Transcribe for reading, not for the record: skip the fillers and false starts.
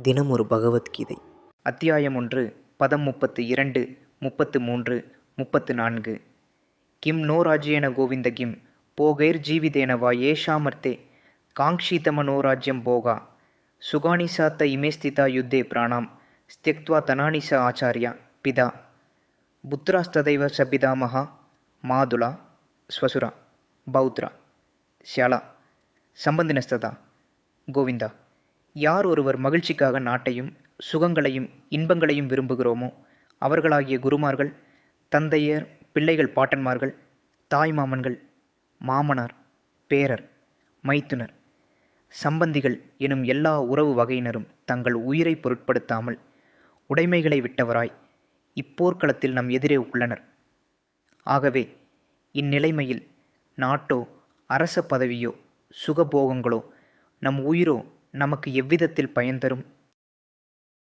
தினம் ஒரு பகவத்கீதை. அத்தியாயம் 1 பதம் 32, 33, 34. கிம் நோ ராஜ்யேன கோவிந்த கிம் போகைர் ஜீவிதேன வா ஏஷாமர்த்தே காங்க்ஷிதமனோராஜ்யம் போகா சுகானி சாத்த இமே ஸ்திதா யுத்தே பிராணாம் ஸ்தியக்த்வா தனானி ச ஆச்சாரியா பிதா புத்திராஸ்ததைவ சபிதாமகா மாதுலா ஸ்வசுரா பௌத்ரா ஷியாலா சம்பந்தினஸ்ததா. கோவிந்தா, யார் ஒருவர் மகிழ்ச்சிக்காக நாட்டையும் சுகங்களையும் இன்பங்களையும் விரும்புகிறோமோ அவர்களாகிய குருமார்கள், தந்தையர், பிள்ளைகள், பாட்டன்மார்கள், தாய்மாமன்கள், மாமனார், பேரர், மைத்துனர், சம்பந்திகள் எனும் எல்லா உறவு வகையினரும் தங்கள் உயிரை பொருட்படுத்தாமல் உடைமைகளை விட்டவராய் இப்போர்க்களத்தில் நம் எதிரே உள்ளனர். ஆகவே இந்நிலைமையில் நாட்டோ அரச பதவியோ சுகபோகங்களோ நம் உயிரோ நமக்கு எவ்விதத்தில் பயன் தரும்